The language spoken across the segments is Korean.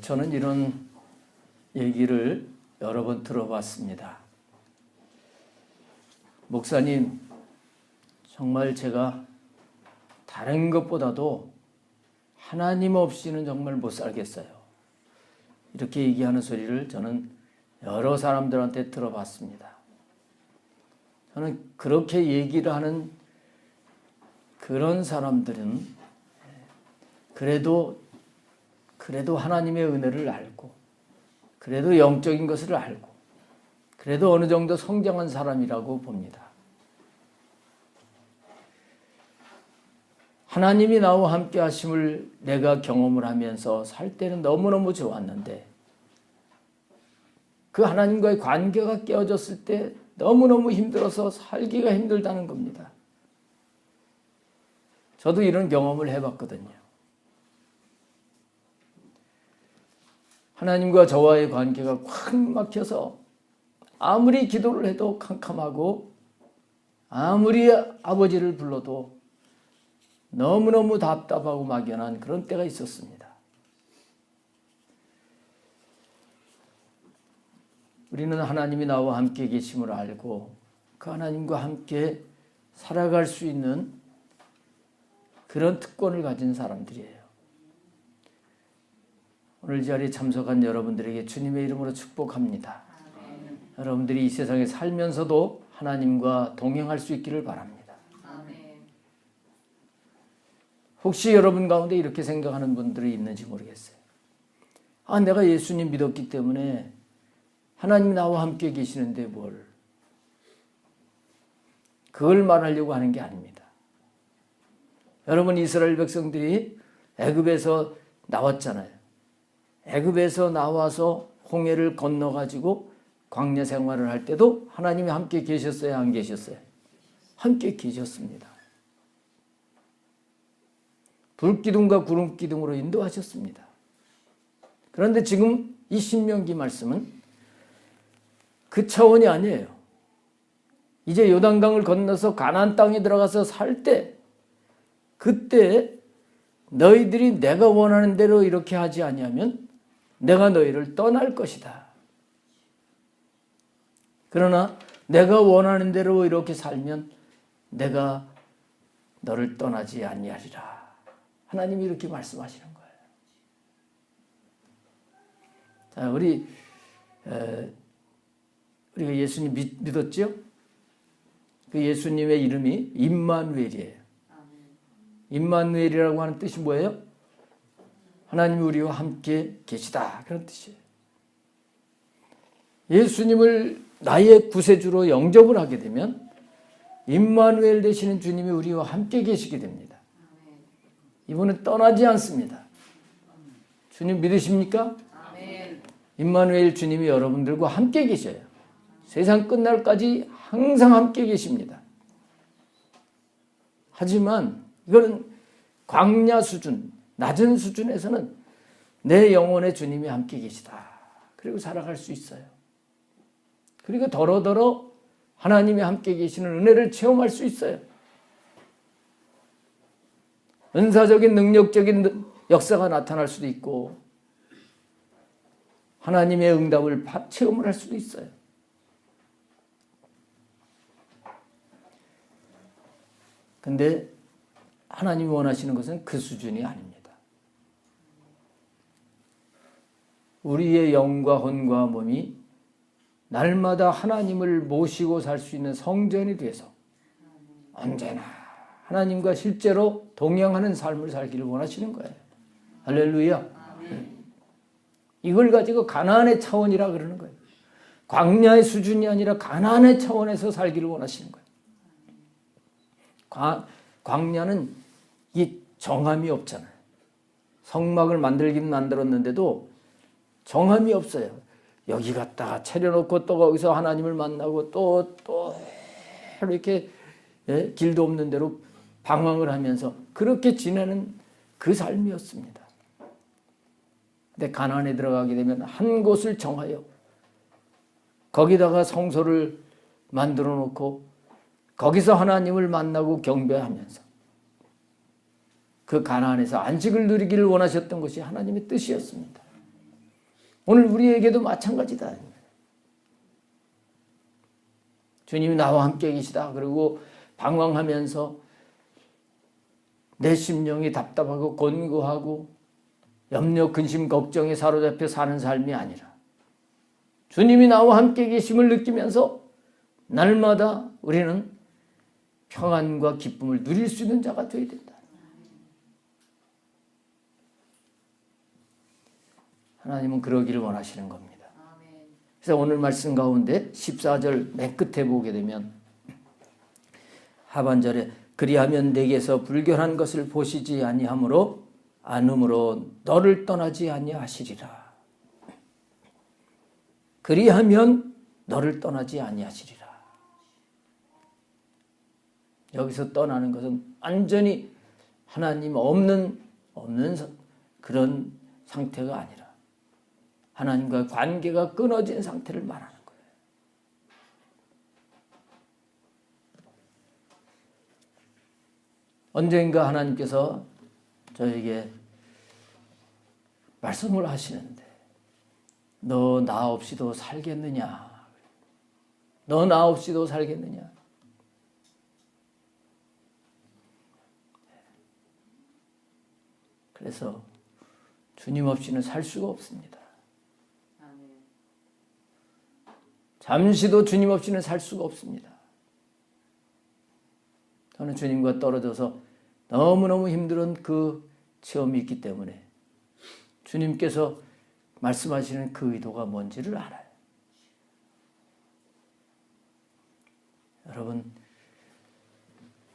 저는 이런 얘기를 여러 번 들어봤습니다. 목사님, 정말 제가 다른 것보다도 하나님 없이는 정말 못 살겠어요. 이렇게 얘기하는 소리를 저는 여러 사람들한테 들어봤습니다. 저는 그렇게 얘기를 하는 그런 사람들은 그래도 하나님의 은혜를 알고, 그래도 영적인 것을 알고, 그래도 어느 정도 성장한 사람이라고 봅니다. 하나님이 나와 함께 하심을 내가 경험을 하면서 살 때는 너무너무 좋았는데, 그 하나님과의 관계가 깨어졌을 때 너무너무 힘들어서 살기가 힘들다는 겁니다. 저도 이런 경험을 해봤거든요. 하나님과 저와의 관계가 꽉 막혀서 아무리 기도를 해도 캄캄하고, 아무리 아버지를 불러도 너무너무 답답하고 막연한 그런 때가 있었습니다. 우리는 하나님이 나와 함께 계심을 알고 그 하나님과 함께 살아갈 수 있는 그런 특권을 가진 사람들이에요. 오늘 이 자리에 참석한 여러분들에게 주님의 이름으로 축복합니다. 아멘. 여러분들이 이 세상에 살면서도 하나님과 동행할 수 있기를 바랍니다. 아멘. 혹시 여러분 가운데 이렇게 생각하는 분들이 있는지 모르겠어요. 내가 예수님 믿었기 때문에 하나님이 나와 함께 계시는데 뭘. 그걸 말하려고 하는 게 아닙니다. 여러분, 이스라엘 백성들이 애굽에서 나왔잖아요. 애굽에서 나와서 홍해를 건너가지고 광야 생활을 할 때도 하나님이 함께 계셨어요, 안 계셨어요? 함께 계셨습니다. 불기둥과 구름기둥으로 인도하셨습니다. 그런데 지금 이 신명기 말씀은 그 차원이 아니에요. 이제 요단강을 건너서 가나안 땅에 들어가서 살 때, 그때 너희들이 내가 원하는 대로 이렇게 하지 아니하면 내가 너희를 떠날 것이다. 그러나 내가 원하는 대로 이렇게 살면 내가 너를 떠나지 아니하리라. 하나님이 이렇게 말씀하시는 거예요. 자, 우리가 예수님 믿었죠? 그 예수님의 이름이 임마누엘이에요. 임마누엘이라고 하는 뜻이 뭐예요? 하나님이 우리와 함께 계시다, 그런 뜻이에요. 예수님을 나의 구세주로 영접을 하게 되면 임마누엘 되시는 주님이 우리와 함께 계시게 됩니다. 이분은 떠나지 않습니다. 주님 믿으십니까? 임마누엘 주님이 여러분들과 함께 계셔요. 세상 끝날까지 항상 함께 계십니다. 하지만 이거는 광야 수준, 낮은 수준에서는 내 영혼의 주님이 함께 계시다. 그리고 살아갈 수 있어요. 그리고 더러더러 하나님이 함께 계시는 은혜를 체험할 수 있어요. 은사적인 능력적인 역사가 나타날 수도 있고 하나님의 응답을 체험을 할 수도 있어요. 근데 하나님이 원하시는 것은 그 수준이 아닙니다. 우리의 영과 혼과 몸이 날마다 하나님을 모시고 살 수 있는 성전이 돼서 언제나 하나님과 실제로 동행하는 삶을 살기를 원하시는 거예요. 할렐루야. 이걸 가지고 가나안의 차원이라 그러는 거예요. 광야의 수준이 아니라 가나안의 차원에서 살기를 원하시는 거예요. 광야는 이 정함이 없잖아요. 성막을 만들긴 만들었는데도 정함이 없어요. 여기 갔다가 차려놓고 또 거기서 하나님을 만나고 또 이렇게 길도 없는 대로 방황을 하면서 그렇게 지내는 그 삶이었습니다. 근데 가나안에 들어가게 되면 한 곳을 정하여 거기다가 성소를 만들어 놓고 거기서 하나님을 만나고 경배하면서 그 가나안에서 안식을 누리기를 원하셨던 것이 하나님의 뜻이었습니다. 오늘 우리에게도 마찬가지다. 주님이 나와 함께 계시다. 그리고 방황하면서 내 심령이 답답하고 곤고하고 염려, 근심, 걱정에 사로잡혀 사는 삶이 아니라 주님이 나와 함께 계심을 느끼면서 날마다 우리는 평안과 기쁨을 누릴 수 있는 자가 되어야 된다. 하나님은 그러기를 원하시는 겁니다. 그래서 오늘 말씀 가운데 14절 맨 끝에 보게 되면 하반절에 그리하면 내게서 불결한 것을 보시지 아니함으로 안음으로 너를 떠나지 아니하시리라. 그리하면 너를 떠나지 아니하시리라. 여기서 떠나는 것은 완전히 하나님 없는 그런 상태가 아니라 하나님과 관계가 끊어진 상태를 말하는 거예요. 언젠가 하나님께서 저에게 말씀을 하시는데 너 나 없이도 살겠느냐? 너 나 없이도 살겠느냐? 그래서 주님 없이는 살 수가 없습니다. 잠시도 주님 없이는 살 수가 없습니다. 저는 주님과 떨어져서 너무너무 힘든 그 체험이 있기 때문에 주님께서 말씀하시는 그 의도가 뭔지를 알아요. 여러분,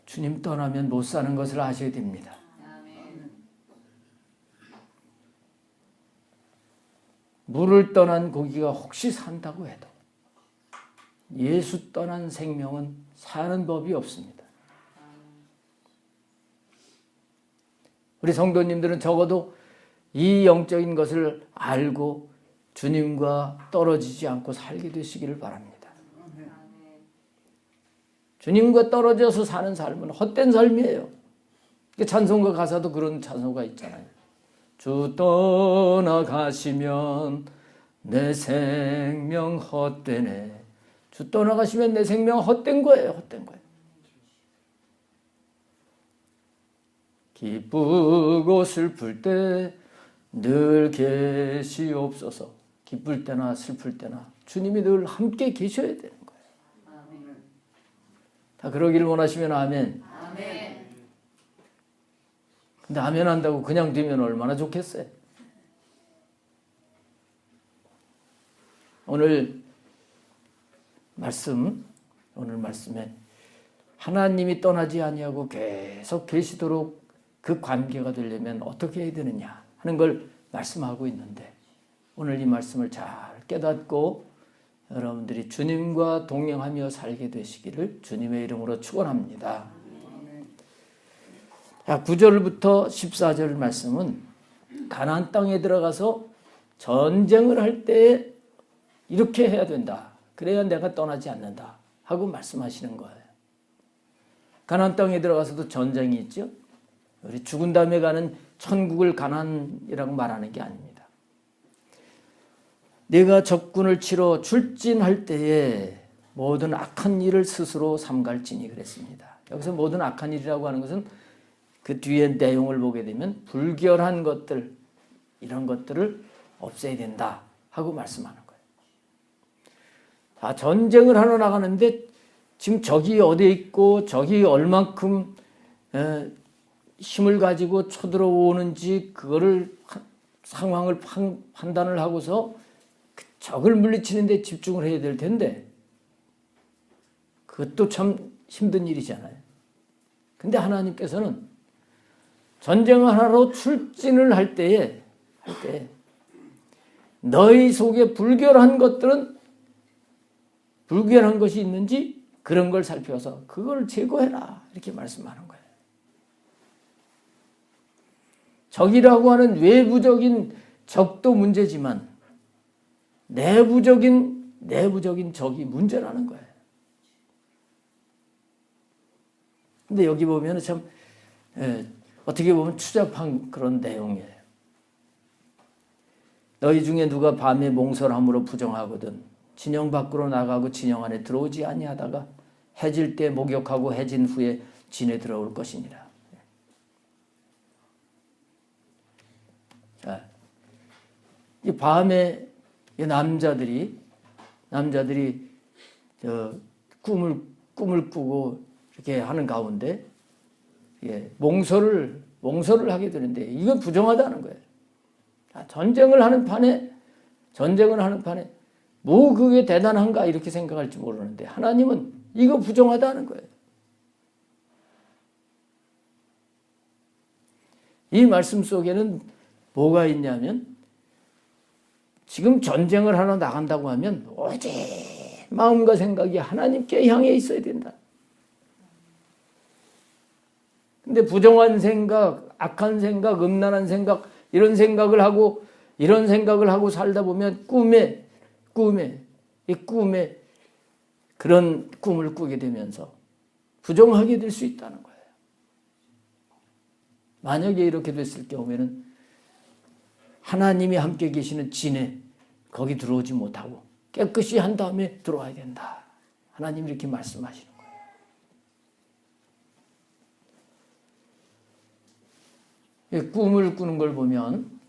주님 떠나면 못 사는 것을 아셔야 됩니다. 물을 떠난 고기가 혹시 산다고 해도 예수 떠난 생명은 사는 법이 없습니다. 우리 성도님들은 적어도 이 영적인 것을 알고 주님과 떨어지지 않고 살게 되시기를 바랍니다. 주님과 떨어져서 사는 삶은 헛된 삶이에요. 찬송가 가사도 그런 찬송가 있잖아요. 주 떠나가시면 내 생명 헛되네. 주 떠나가시면 내 생명 헛된 거예요. 헛된 거예요. 기쁘고 슬플 때 늘 계시옵소서. 기쁠 때나 슬플 때나 주님이 늘 함께 계셔야 되는 거예요. 다 그러기를 원하시면 아멘. 근데 아멘 한다고 그냥 되면 얼마나 좋겠어요. 오늘 말씀에 하나님이 떠나지 아니하고 계속 계시도록 그 관계가 되려면 어떻게 해야 되느냐 하는 걸 말씀하고 있는데 오늘 이 말씀을 잘 깨닫고 여러분들이 주님과 동행하며 살게 되시기를 주님의 이름으로 축원합니다. 9절부터 14절 말씀은 가나안 땅에 들어가서 전쟁을 할 때 이렇게 해야 된다. 그래야 내가 떠나지 않는다 하고 말씀하시는 거예요. 가나안 땅에 들어가서도 전쟁이 있죠. 우리 죽은 다음에 가는 천국을 가나안이라고 말하는 게 아닙니다. 내가 적군을 치러 출진할 때에 모든 악한 일을 스스로 삼갈지니 그랬습니다. 여기서 모든 악한 일이라고 하는 것은 그 뒤에 내용을 보게 되면 불결한 것들 이런 것들을 없애야 된다 하고 말씀하는 거예요. 전쟁을 하러 나가는데 지금 적이 어디에 있고 적이 얼만큼 힘을 가지고 쳐들어오는지 그거를 상황을 판단을 하고서 그 적을 물리치는 데 집중을 해야 될 텐데 그것도 참 힘든 일이잖아요. 근데 하나님께서는 전쟁을 하러 출진을 할 때에 너희 속에 불결한 것이 있는지 그런 걸 살펴서 그걸 제거해라 이렇게 말씀하는 거예요. 적이라고 하는 외부적인 적도 문제지만 내부적인 적이 문제라는 거예요. 근데 여기 보면 참 어떻게 보면 추잡한 그런 내용이에요. 너희 중에 누가 밤에 몽설함으로 부정하거든 진영 밖으로 나가고 진영 안에 들어오지 아니하다가 해질 때 목욕하고 해진 후에 진에 들어올 것이니라. 자, 이 밤에 이 남자들이 저 꿈을 꾸고 이렇게 하는 가운데 몽설을 하게 되는데 이건 부정하다는 거예요. 전쟁을 하는 판에 뭐 그게 대단한가 이렇게 생각할지 모르는데 하나님은 이거 부정하다는 거예요. 이 말씀 속에는 뭐가 있냐면 지금 전쟁을 하러 나간다고 하면 오직 마음과 생각이 하나님께 향해 있어야 된다. 근데 부정한 생각, 악한 생각, 음란한 생각 이런 생각을 하고 살다 보면 꿈에 그런 꿈을 꾸게 되면서 부정하게 될 수 있다는 거예요. 만약에 이렇게 됐을 경우에는 하나님이 함께 계시는 진에 거기 들어오지 못하고 깨끗이 한 다음에 들어와야 된다. 하나님이 이렇게 말씀하시는 거예요. 꿈을 꾸는 걸 보면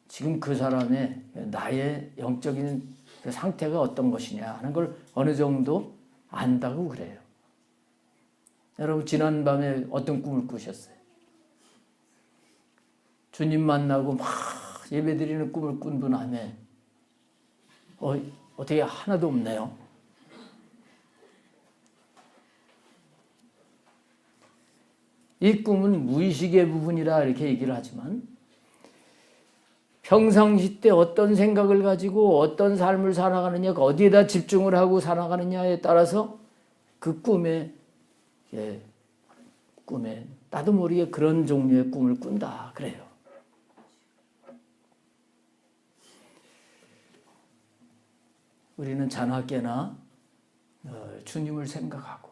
지금 그 사람의 나의 영적인 상태가 어떤 것이냐 하는 걸 어느 정도 안다고 그래요. 여러분 지난밤에 어떤 꿈을 꾸셨어요? 주님 만나고 막 예배드리는 꿈을 꾼 분 안에 어떻게 하나도 없네요. 이 꿈은 무의식의 부분이라 이렇게 얘기를 하지만 평상시 때 어떤 생각을 가지고 어떤 삶을 살아가느냐, 어디에다 집중을 하고 살아가느냐에 따라서 그 꿈에 나도 모르게 그런 종류의 꿈을 꾼다 그래요. 우리는 자나 깨나 주님을 생각하고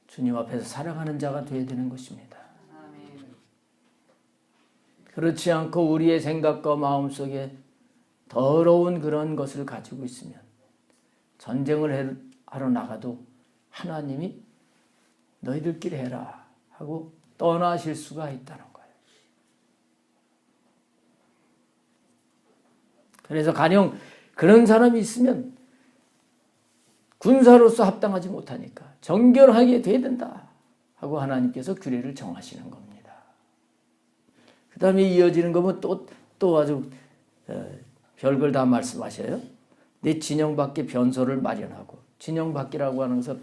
주님 앞에서 살아가는 자가 되어야 되는 것입니다. 그렇지 않고 우리의 생각과 마음속에 더러운 그런 것을 가지고 있으면 전쟁을 하러 나가도 하나님이 너희들끼리 해라 하고 떠나실 수가 있다는 거예요. 그래서 가령 그런 사람이 있으면 군사로서 합당하지 못하니까 정결하게 돼야 된다 하고 하나님께서 규례를 정하시는 겁니다. 그 다음에 이어지는 거면 또 아주 별걸 다 말씀하셔요. 내 진영 밖에 변소를 마련하고, 진영 밖이라고 하는 것은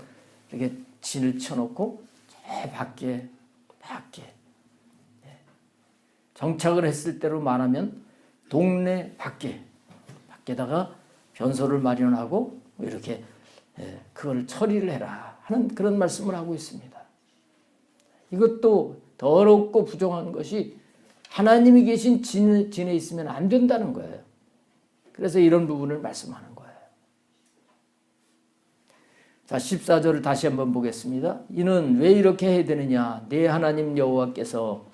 이렇게 진을 쳐놓고 저 밖에 정착을 했을 때로 말하면 동네 밖에다가 변소를 마련하고 이렇게 그걸 처리를 해라 하는 그런 말씀을 하고 있습니다. 이것도 더럽고 부정한 것이 하나님이 계신 진에 있으면 안 된다는 거예요. 그래서 이런 부분을 말씀하는 거예요. 자, 14절을 다시 한번 보겠습니다. 이는 왜 이렇게 해야 되느냐? 내 하나님 여호와께서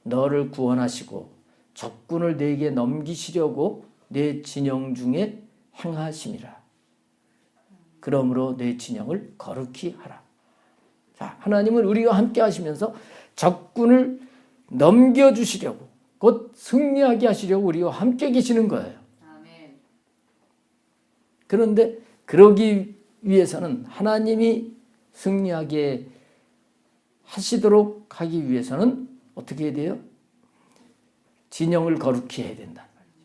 너를 구원하시고 적군을 내게 넘기시려고 내 진영 중에 행하심이라. 그러므로 내 진영을 거룩히 하라. 자, 하나님은 우리와 함께 하시면서 적군을 넘겨주시려고, 곧 승리하게 하시려고 우리와 함께 계시는 거예요. 아멘. 그런데 그러기 위해서는 하나님이 승리하게 하시도록 하기 위해서는 어떻게 해야 돼요? 진영을 거룩히 해야 된다는 말이죠.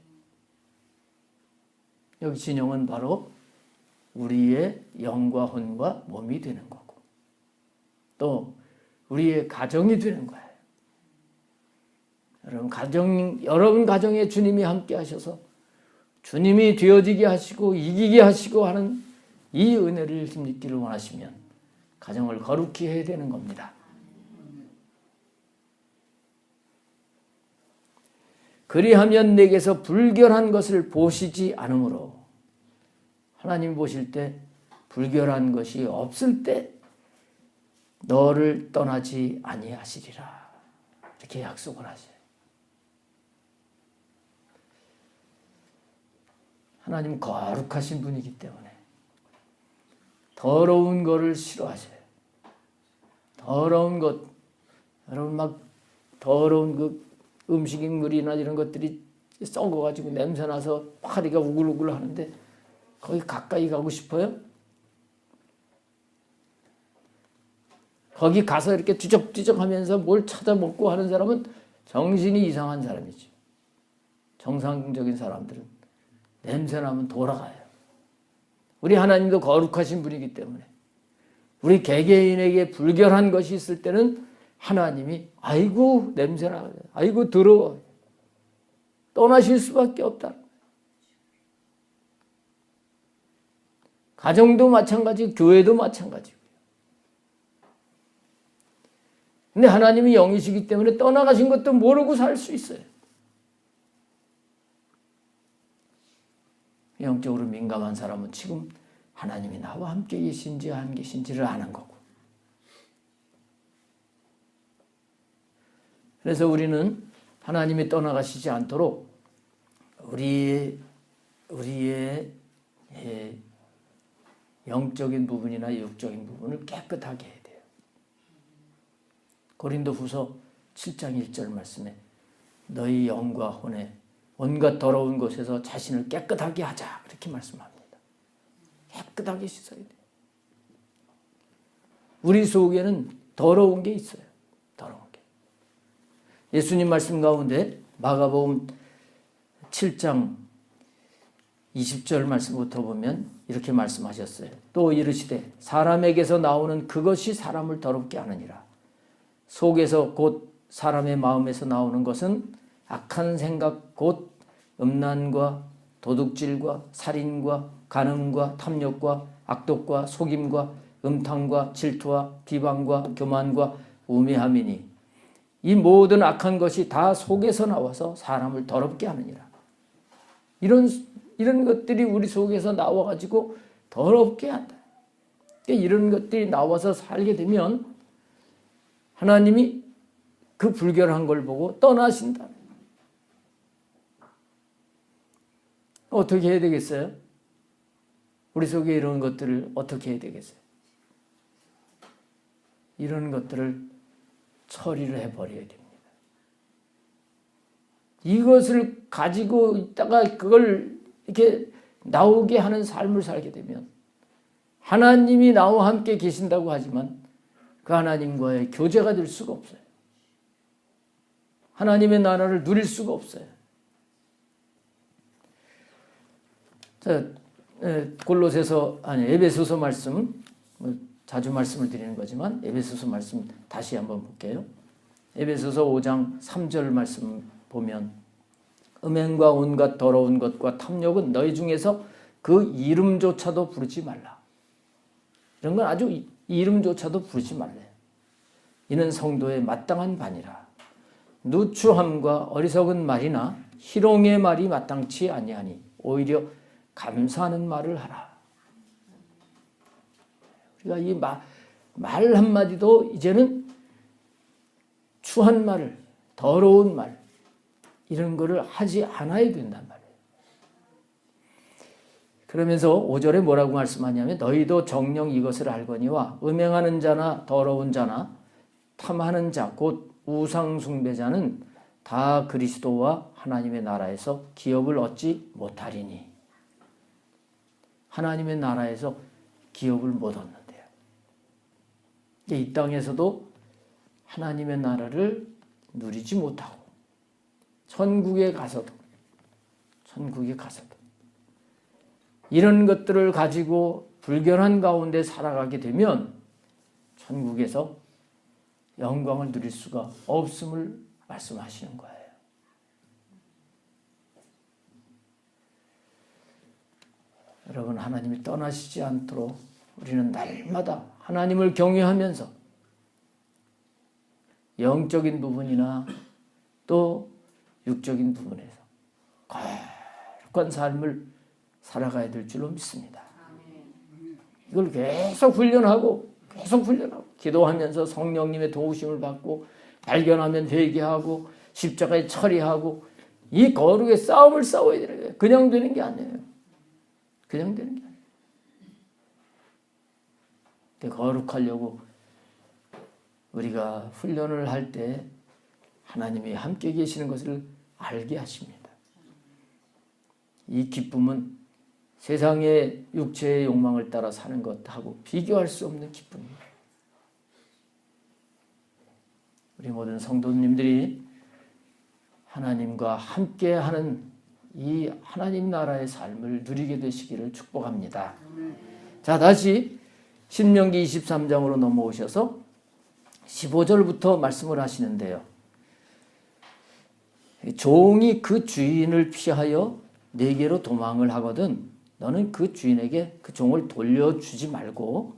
여기 진영은 바로 우리의 영과 혼과 몸이 되는 거고 또 우리의 가정이 되는 거예요. 여러분 가정에 주님이 함께 하셔서 주님이 되어지게 하시고 이기게 하시고 하는 이 은혜를 힘입기를 원하시면 가정을 거룩히 해야 되는 겁니다. 그리하면 내게서 불결한 것을 보시지 않으므로, 하나님 보실 때 불결한 것이 없을 때 너를 떠나지 아니하시리라 이렇게 약속을 하세요. 하나님 거룩하신 분이기 때문에 더러운 거를 싫어하셔요. 더러운 것, 여러분 막 더러운 그 음식물이나 이런 것들이 썩어가지고 냄새나서 파리가 우글우글 하는데 거기 가까이 가고 싶어요? 거기 가서 이렇게 뒤적뒤적 하면서 뭘 찾아먹고 하는 사람은 정신이 이상한 사람이죠. 정상적인 사람들은 냄새나면 돌아가요. 우리 하나님도 거룩하신 분이기 때문에 우리 개개인에게 불결한 것이 있을 때는 하나님이 아이고 냄새나, 아이고 더러워, 떠나실 수밖에 없다. 가정도 마찬가지, 교회도 마찬가지고요. 근데 하나님이 영이시기 때문에 떠나가신 것도 모르고 살 수 있어요. 영적으로 민감한 사람은 지금 하나님이 나와 함께 계신지 안 계신지를 아는 거고. 그래서 우리는 하나님이 떠나가시지 않도록 우리의 영적인 부분이나 육적인 부분을 깨끗하게 해야 돼요. 고린도후서 7장 1절 말씀에 너희 영과 혼에 온갖 더러운 곳에서 자신을 깨끗하게 하자 그렇게 말씀합니다. 깨끗하게 씻어야 돼요. 우리 속에는 더러운 게 있어요. 더러운 게. 예수님 말씀 가운데 마가복음 7장 20절 말씀부터 보면 이렇게 말씀하셨어요. 또 이르시되 사람에게서 나오는 그것이 사람을 더럽게 하느니라. 속에서 곧 사람의 마음에서 나오는 것은 악한 생각 곧 음란과 도둑질과 살인과 간음과 탐욕과 악독과 속임과 음탕과 질투와 비방과 교만과 우매함이니 이 모든 악한 것이 다 속에서 나와서 사람을 더럽게 하느니라. 이런 것들이 우리 속에서 나와가지고 더럽게 한다. 이런 것들이 나와서 살게 되면 하나님이 그 불결한 걸 보고 떠나신다. 어떻게 해야 되겠어요? 우리 속에 이런 것들을 어떻게 해야 되겠어요? 이런 것들을 처리를 해버려야 됩니다. 이것을 가지고 있다가 그걸 이렇게 나오게 하는 삶을 살게 되면 하나님이 나와 함께 계신다고 하지만 그 하나님과의 교제가 될 수가 없어요. 하나님의 나라를 누릴 수가 없어요. 자, 에베소서 말씀, 자주 말씀을 드리는 거지만 에베소서 말씀 다시 한번 볼게요. 에베소서 5장 3절 말씀 보면 음행과 온갖 더러운 것과 탐욕은 너희 중에서 그 이름조차도 부르지 말라. 이런 건 아주 이름조차도 부르지 말래. 이는 성도의 마땅한 반이라. 누추함과 어리석은 말이나 희롱의 말이 마땅치 아니하니 오히려 감사하는 말을 하라. 우리가 이 말 한마디도 이제는 추한 말을, 더러운 말, 이런 거를 하지 않아야 된단 말이에요. 그러면서 5절에 뭐라고 말씀하냐면 너희도 정녕 이것을 알거니와 음행하는 자나 더러운 자나 탐하는 자 곧 우상 숭배자는 다 그리스도와 하나님의 나라에서 기업을 얻지 못하리니. 하나님의 나라에서 기업을 못 얻는데요. 이 땅에서도 하나님의 나라를 누리지 못하고 천국에 가서도 이런 것들을 가지고 불결한 가운데 살아가게 되면 천국에서 영광을 누릴 수가 없음을 말씀하시는 거예요. 여러분, 하나님이 떠나시지 않도록 우리는 날마다 하나님을 경외하면서 영적인 부분이나 또 육적인 부분에서 거룩한 삶을 살아가야 될 줄로 믿습니다. 이걸 계속 훈련하고 기도하면서 성령님의 도우심을 받고 발견하면 회개하고 십자가에 처리하고 이 거룩의 싸움을 싸워야 되는 거예요. 그냥 되는 게 아니에요. 그냥 되는 게 아니에요. 근데 거룩하려고 우리가 훈련을 할 때 하나님이 함께 계시는 것을 알게 하십니다. 이 기쁨은 세상의 육체의 욕망을 따라 사는 것하고 비교할 수 없는 기쁨입니다. 우리 모든 성도님들이 하나님과 함께하는 이 하나님 나라의 삶을 누리게 되시기를 축복합니다. 자, 다시 신명기 23장으로 넘어오셔서 15절부터 말씀을 하시는데요. 종이 그 주인을 피하여 내게로 도망을 하거든 너는 그 주인에게 그 종을 돌려주지 말고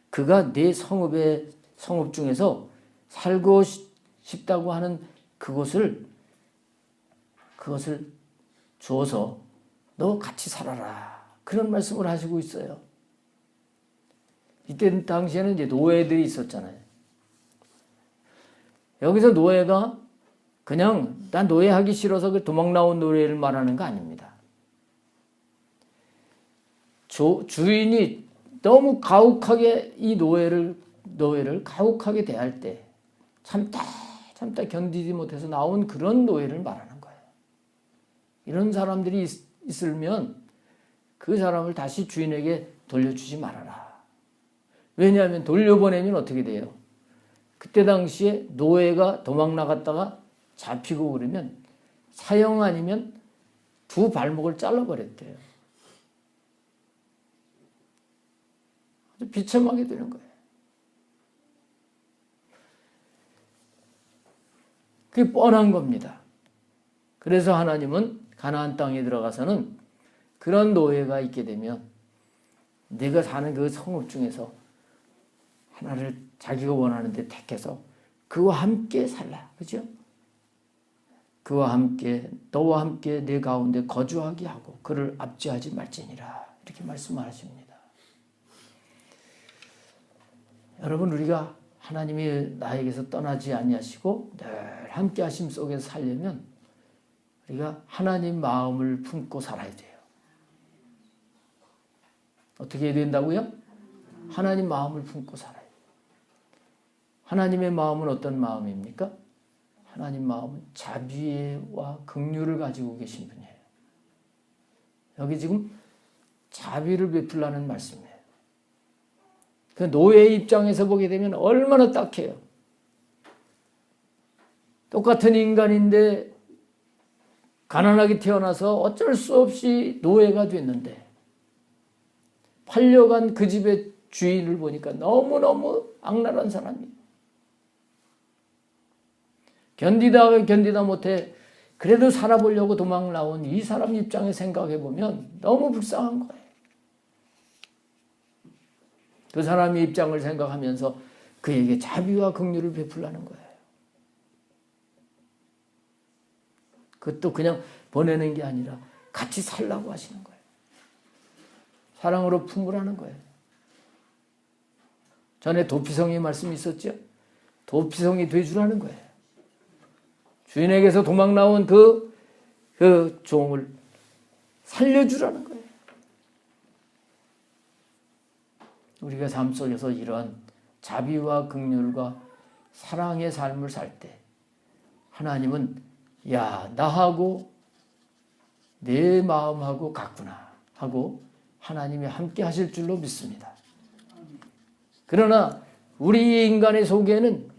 그가 네 성읍 중에서 살고 싶다고 하는 그것을 주어서 너 같이 살아라. 그런 말씀을 하시고 있어요. 이때 당시에는 이제 노예들이 있었잖아요. 여기서 노예가 그냥 난 노예하기 싫어서 그 도망 나온 노예를 말하는 거 아닙니다. 주인이 너무 가혹하게 이 노예를 가혹하게 대할 때 참다 견디지 못해서 나온 그런 노예를 말하는 거예요. 이런 사람들이 있으면 그 사람을 다시 주인에게 돌려주지 말아라. 왜냐하면 돌려보내면 어떻게 돼요? 그때 당시에 노예가 도망 나갔다가 잡히고 그러면 사형 아니면 두 발목을 잘라버렸대요. 아주 비참하게 되는 거예요. 그게 뻔한 겁니다. 그래서 하나님은 가나안 땅에 들어가서는 그런 노예가 있게 되면 내가 사는 그 성읍 중에서 하나를 자기가 원하는 데 택해서 그와 함께 살라. 그죠? 그와 함께 너와 함께 내 가운데 거주하게 하고 그를 압제하지 말지니라. 이렇게 말씀하십니다. 여러분 우리가 하나님이 나에게서 떠나지 아니하시고 늘 함께 하심 속에서 살려면 우리가 하나님 마음을 품고 살아야 돼요. 어떻게 해야 된다고요? 하나님 마음을 품고 살아요. 하나님의 마음은 어떤 마음입니까? 하나님 마음은 자비와 긍휼을 가지고 계신 분이에요. 여기 지금 자비를 베풀라는 말씀이에요. 그 노예의 입장에서 보게 되면 얼마나 딱해요. 똑같은 인간인데 가난하게 태어나서 어쩔 수 없이 노예가 됐는데 팔려간 그 집의 주인을 보니까 너무너무 악랄한 사람이에요. 견디다 못해 그래도 살아보려고 도망 나온 이 사람 입장에 생각해 보면 너무 불쌍한 거예요. 그 사람의 입장을 생각하면서 그에게 자비와 긍휼을 베풀라는 거예요. 그것도 그냥 보내는 게 아니라 같이 살라고 하시는 거예요. 사랑으로 품으라는 거예요. 전에 도피성의 말씀이 있었죠? 도피성이 되주라는 거예요. 주인에게서 도망 나온 그 종을 살려주라는 거예요. 우리가 삶 속에서 이러한 자비와 긍휼과 사랑의 삶을 살 때 하나님은 야 나하고 내 마음하고 같구나 하고 하나님이 함께 하실 줄로 믿습니다. 그러나 우리 인간의 속에는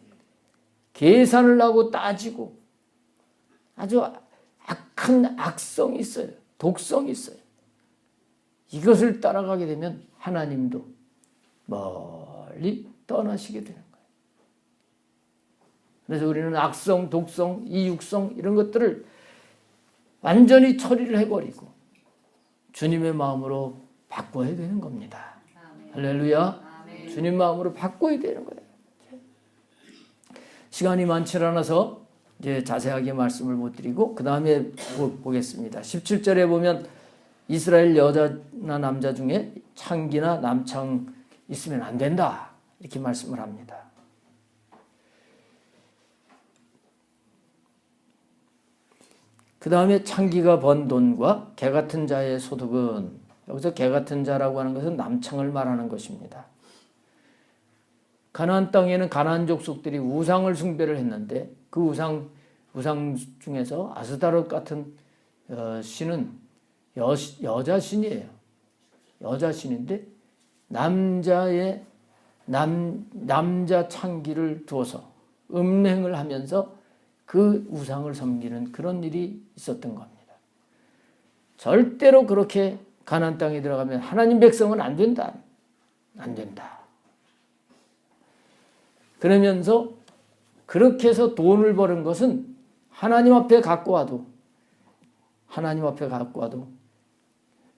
계산을 하고 따지고 아주 악한 악성이 있어요. 독성이 있어요. 이것을 따라가게 되면 하나님도 멀리 떠나시게 되는 거예요. 그래서 우리는 악성, 독성, 이육성 이런 것들을 완전히 처리를 해버리고 주님의 마음으로 바꿔야 되는 겁니다. 아멘. 할렐루야. 아멘. 주님 마음으로 바꿔야 되는 거예요. 시간이 많지 않아서 이제 자세하게 말씀을 못 드리고 그 다음에 보겠습니다. 17절에 보면 이스라엘 여자나 남자 중에 창기나 남창 있으면 안 된다 이렇게 말씀을 합니다. 그 다음에 창기가 번 돈과 개 같은 자의 소득은 여기서 개 같은 자라고 하는 것은 남창을 말하는 것입니다. 가나안 땅에는 가나안 족속들이 우상을 숭배를 했는데 그 우상 중에서 아스다롯 같은 신은 여자 신이에요. 여자 신인데 남자 창기를 두어서 음행을 하면서 그 우상을 섬기는 그런 일이 있었던 겁니다. 절대로 그렇게 가나안 땅에 들어가면 하나님 백성은 안 된다. 안 된다. 그러면서 그렇게 해서 돈을 버는 것은 하나님 앞에 갖고 와도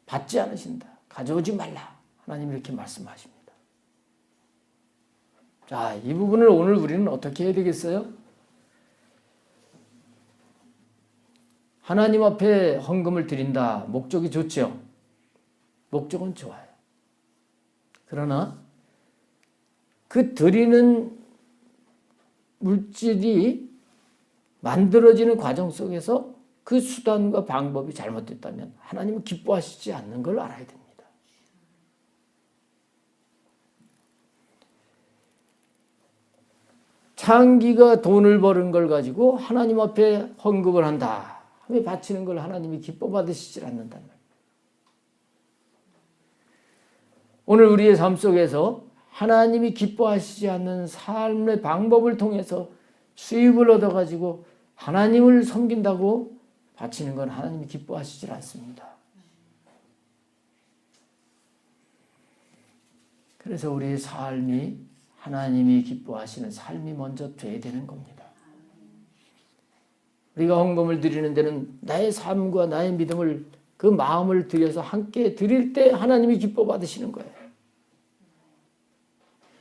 받지 않으신다. 가져오지 말라. 하나님 이렇게 말씀하십니다. 자, 이 부분을 오늘 우리는 어떻게 해야 되겠어요? 하나님 앞에 헌금을 드린다. 목적이 좋죠. 목적은 좋아요. 그러나 그 드리는 물질이 만들어지는 과정 속에서 그 수단과 방법이 잘못됐다면 하나님은 기뻐하시지 않는 걸 알아야 됩니다. 창기가 돈을 버는 걸 가지고 하나님 앞에 헌금을 한다. 왜 바치는 걸 하나님이 기뻐 받으시질 않는단 말이에요. 오늘 우리의 삶 속에서 하나님이 기뻐하시지 않는 삶의 방법을 통해서 수입을 얻어가지고 하나님을 섬긴다고 바치는 건 하나님이 기뻐하시질 않습니다. 그래서 우리의 삶이 하나님이 기뻐하시는 삶이 먼저 돼야 되는 겁니다. 우리가 헌금을 드리는 데는 나의 삶과 나의 믿음을 그 마음을 들여서 함께 드릴 때 하나님이 기뻐 받으시는 거예요.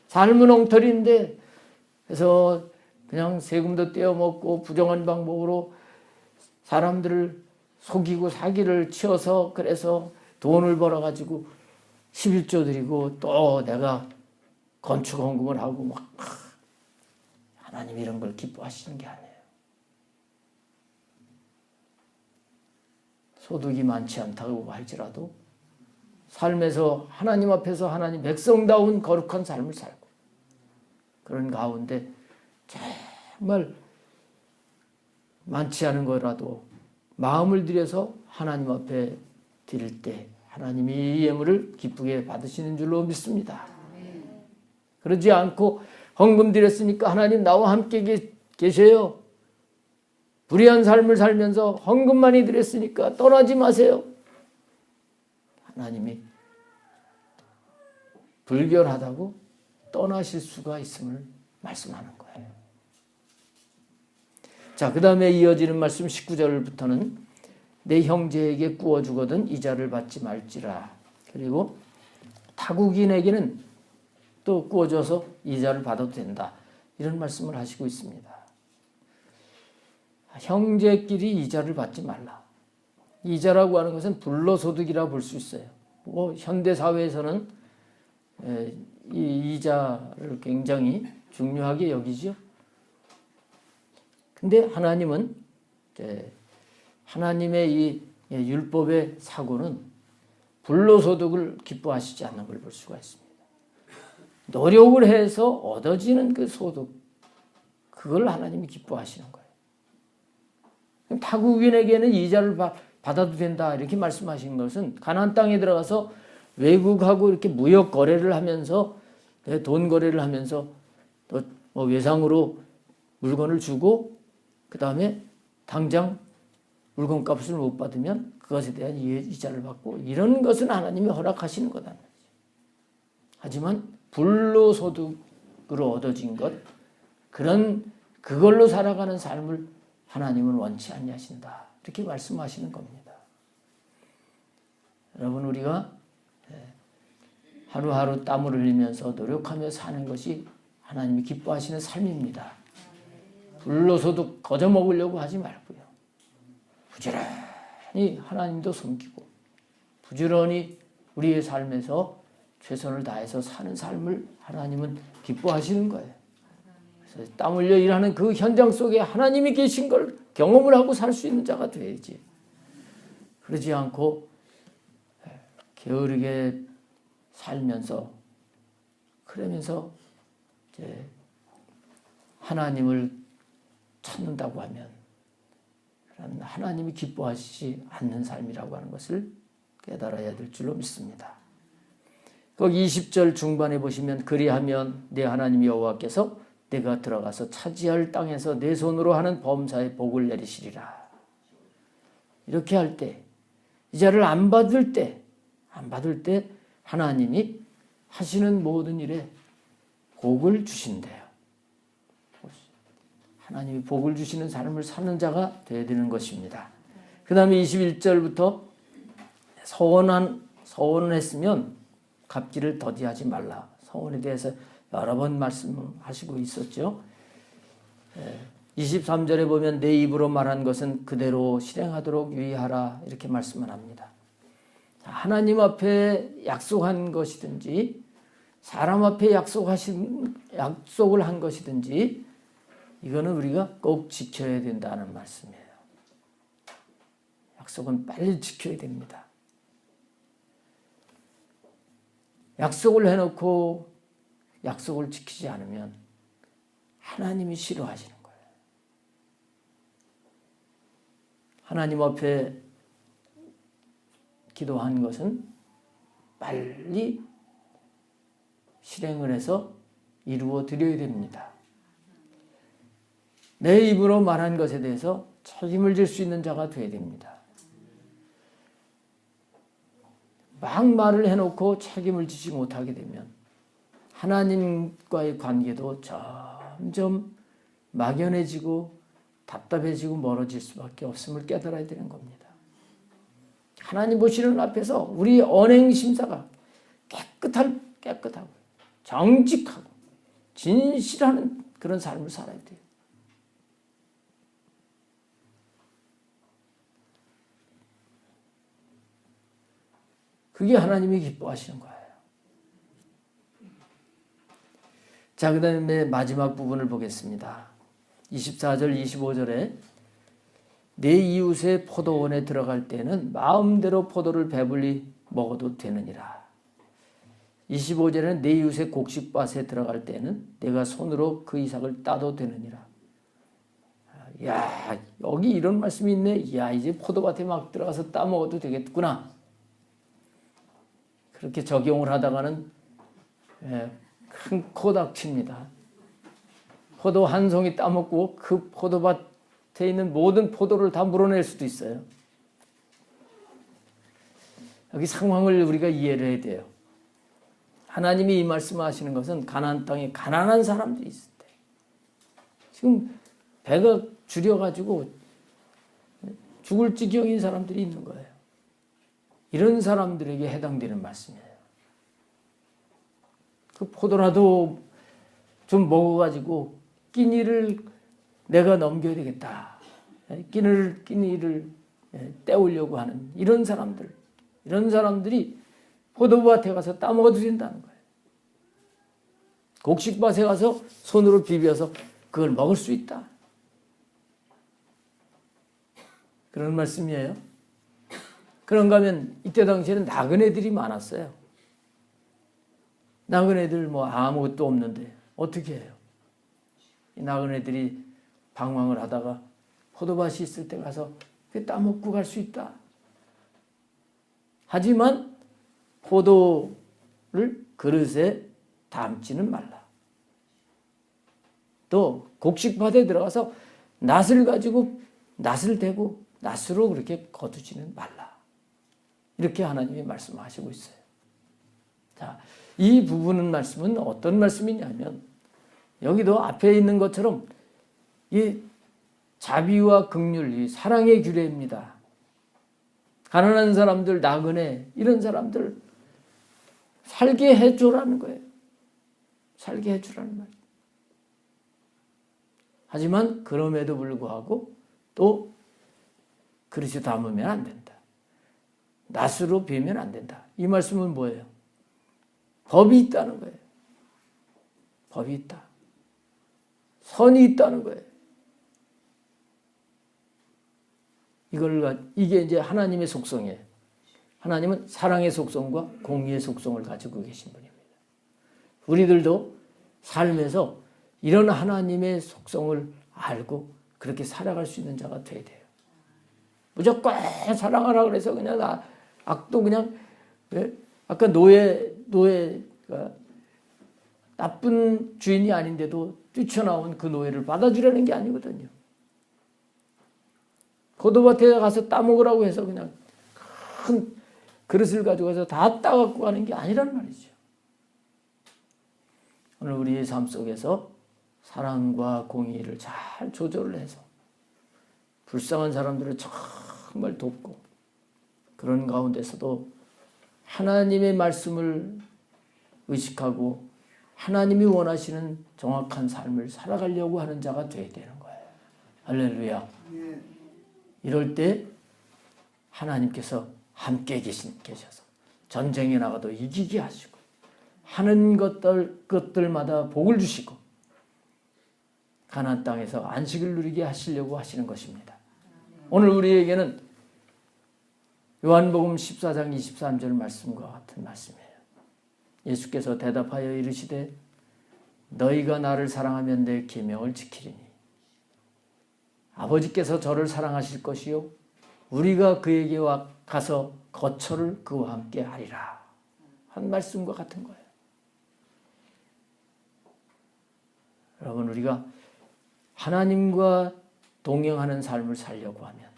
삶은 엉터리인데 그래서 그냥 세금도 떼어먹고 부정한 방법으로 사람들을 속이고 사기를 치어서 그래서 돈을 벌어가지고 11조 드리고 또 내가 건축 헌금을 하고 막 하나님 이런 걸 기뻐하시는 게 아니에요. 소득이 많지 않다고 할지라도 삶에서 하나님 앞에서 하나님 백성다운 거룩한 삶을 살고 그런 가운데 정말 많지 않은 거라도 마음을 들여서 하나님 앞에 드릴 때 하나님이 이 예물을 기쁘게 받으시는 줄로 믿습니다. 그러지 않고 헌금 드렸으니까 하나님 나와 함께 계셔요. 불의한 삶을 살면서 헌금만이 드렸으니까 떠나지 마세요. 하나님이 불결하다고 떠나실 수가 있음을 말씀하는 거예요. 자, 그 다음에 이어지는 말씀 19절부터는 내 형제에게 구워주거든 이자를 받지 말지라. 그리고 타국인에게는 또 구워줘서 이자를 받아도 된다. 이런 말씀을 하시고 있습니다. 형제끼리 이자를 받지 말라. 이자라고 하는 것은 불로소득이라고 볼 수 있어요. 현대사회에서는 이 이자를 굉장히 중요하게 여기죠. 근데 하나님은 하나님의 이 율법의 사고는 불로소득을 기뻐하시지 않는 걸 볼 수가 있습니다. 노력을 해서 얻어지는 그 소득, 그걸 하나님이 기뻐하시는 거예요. 타국인에게는 이자를 받아도 된다 이렇게 말씀하신 것은 가나안 땅에 들어가서 외국하고 이렇게 무역 거래를 하면서 돈 거래를 하면서 또 외상으로 물건을 주고 그 다음에 당장 물건값을 못 받으면 그것에 대한 이자를 받고 이런 것은 하나님이 허락하시는 거다. 하지만 불로소득으로 얻어진 것 그걸로 살아가는 삶을 하나님은 원치 아니하신다. 이렇게 말씀하시는 겁니다. 여러분 우리가 하루하루 땀을 흘리면서 노력하며 사는 것이 하나님이 기뻐하시는 삶입니다. 불로소득 거저 먹으려고 하지 말고요. 부지런히 하나님도 섬기고 부지런히 우리의 삶에서 최선을 다해서 사는 삶을 하나님은 기뻐하시는 거예요. 그래서 땀 흘려 일하는 그 현장 속에 하나님이 계신 걸 경험을 하고 살 수 있는 자가 돼야지. 그러지 않고 게으르게 살면서 그러면서 이제 하나님을 찾는다고 하면 그런 하나님이 기뻐하시지 않는 삶이라고 하는 것을 깨달아야 될 줄로 믿습니다. 거기 20절 중반에 보시면 그리하면 내 하나님 여호와께서 내가 들어가서 차지할 땅에서 내 손으로 하는 범사에 복을 내리시리라. 이렇게 할 때, 이 자를 안 받을 때 하나님이 하시는 모든 일에 복을 주신대요. 하나님이 복을 주시는 삶을 사는 자가 되어야 되는 것입니다. 그 다음에 21절부터 서원을 했으면 갚기를 더디하지 말라. 서원에 대해서 여러 번 말씀하시고 있었죠. 23절에 보면 내 입으로 말한 것은 그대로 실행하도록 유의하라 이렇게 말씀을 합니다. 하나님 앞에 약속한 것이든지 사람 앞에 약속을 한 것이든지 이거는 우리가 꼭 지켜야 된다는 말씀이에요. 약속은 빨리 지켜야 됩니다. 약속을 해놓고 약속을 지키지 않으면 하나님이 싫어하시는 거예요. 하나님 앞에 기도한 것은 빨리 실행을 해서 이루어 드려야 됩니다. 내 입으로 말한 것에 대해서 책임을 질 수 있는 자가 되어야 됩니다. 막 말을 해놓고 책임을 지지 못하게 되면 하나님과의 관계도 점점 막연해지고 답답해지고 멀어질 수밖에 없음을 깨달아야 되는 겁니다. 하나님 보시는 앞에서 우리 언행심사가 깨끗하고 정직하고 진실한 그런 삶을 살아야 돼요. 그게 하나님이 기뻐하시는 거예요. 자, 그 다음에 마지막 부분을 보겠습니다. 24절, 25절에 내 이웃의 포도원에 들어갈 때는 마음대로 포도를 배불리 먹어도 되느니라. 25절에는 내 이웃의 곡식밭에 들어갈 때는 내가 손으로 그 이삭을 따도 되느니라. 야, 여기 이런 말씀이 있네. 야, 이제 포도밭에 막 들어가서 따 먹어도 되겠구나. 그렇게 적용을 하다가는 큰 코 닥칩니다. 포도 한 송이 따먹고 그 포도밭에 있는 모든 포도를 다 물어낼 수도 있어요. 여기 상황을 우리가 이해를 해야 돼요. 하나님이 이 말씀하시는 것은 가나안 땅에 가난한 사람들이 있을 때 지금 배가 줄여가지고 죽을 지경인 사람들이 있는 거예요. 이런 사람들에게 해당되는 말씀이에요. 그 포도라도 좀 먹어가지고 끼니를 내가 넘겨야 되겠다. 끼니를 때우려고 하는 이런 사람들이 포도밭에 가서 따먹어도 된다는 거예요. 곡식밭에 가서 손으로 비벼서 그걸 먹을 수 있다. 그런 말씀이에요. 그런가 하면 이때 당시에는 나그네들이 많았어요. 나그네들 뭐 아무것도 없는데 어떻게 해요? 이 나그네들이 방황을 하다가 포도밭이 있을 때 가서 따먹고 갈 수 있다. 하지만 포도를 그릇에 담지는 말라. 또 곡식밭에 들어가서 낫을 가지고 낫을 대고 낫으로 그렇게 거두지는 말라. 이렇게 하나님이 말씀하시고 있어요. 자, 이 부분 말씀은 어떤 말씀이냐면 여기도 앞에 있는 것처럼 이 자비와 긍휼, 이 사랑의 규례입니다. 가난한 사람들, 나그네 이런 사람들 살게 해주라는 거예요. 살게 해주라는 말. 하지만 그럼에도 불구하고 또 그릇에 담으면 안 된다. 낫으로 비면 안 된다. 이 말씀은 뭐예요? 법이 있다는 거예요. 법이 있다. 선이 있다는 거예요. 이게 이제 하나님의 속성이에요. 하나님은 사랑의 속성과 공의의 속성을 가지고 계신 분입니다. 우리들도 삶에서 이런 하나님의 속성을 알고 그렇게 살아갈 수 있는 자가 돼야 돼요. 무조건 사랑하라 그래서 그냥 악도 그냥 아까 노예가 나쁜 주인이 아닌데도 뛰쳐나온 그 노예를 받아주려는 게 아니거든요. 고도밭에 가서 따먹으라고 해서 그냥 큰 그릇을 가져가서 다 따갖고 가는 게 아니란 말이죠. 오늘 우리의 삶 속에서 사랑과 공의를 잘 조절을 해서 불쌍한 사람들을 정말 돕고 그런 가운데서도 하나님의 말씀을 의식하고 하나님이 원하시는 정확한 삶을 살아가려고 하는 자가 되어야 되는 거예요. 할렐루야. 이럴 때 하나님께서 함께 계셔서 전쟁에 나가도 이기게 하시고 하는 것들마다 복을 주시고 가나안 땅에서 안식을 누리게 하시려고 하시는 것입니다. 오늘 우리에게는 요한복음 14장 23절 말씀과 같은 말씀이에요. 예수께서 대답하여 이르시되 너희가 나를 사랑하면 내 계명을 지키리니 아버지께서 저를 사랑하실 것이요 우리가 그에게 가서 거처를 그와 함께 하리라 한 말씀과 같은 거예요. 여러분 우리가 하나님과 동행하는 삶을 살려고 하면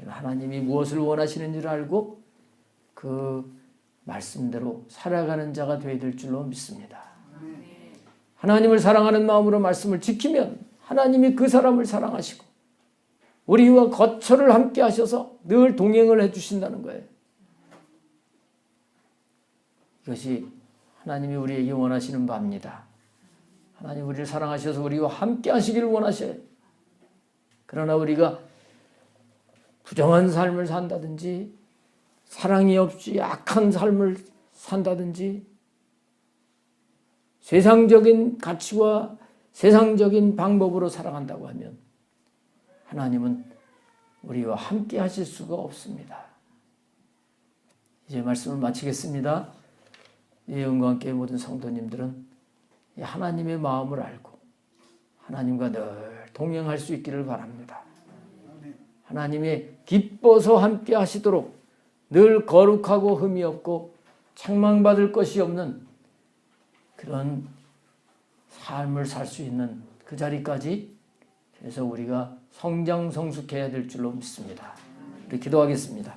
하나님이 무엇을 원하시는지를 알고 그 말씀대로 살아가는 자가 되어야 될 줄로 믿습니다. 하나님을 사랑하는 마음으로 말씀을 지키면 하나님이 그 사람을 사랑하시고 우리와 거처를 함께 하셔서 늘 동행을 해주신다는 거예요. 이것이 하나님이 우리에게 원하시는 바입니다. 하나님 우리를 사랑하셔서 우리와 함께 하시기를 원하셔요. 그러나 우리가 부정한 삶을 산다든지 사랑이 없이 악한 삶을 산다든지 세상적인 가치와 세상적인 방법으로 살아간다고 하면 하나님은 우리와 함께 하실 수가 없습니다. 이제 말씀을 마치겠습니다. 예언과 함께 모든 성도님들은 하나님의 마음을 알고 하나님과 늘 동행할 수 있기를 바랍니다. 하나님의 기뻐서 함께 하시도록 늘 거룩하고 흠이 없고 책망받을 것이 없는 그런 삶을 살 수 있는 그 자리까지 그래서 우리가 성장성숙해야 될 줄로 믿습니다. 우리 기도하겠습니다.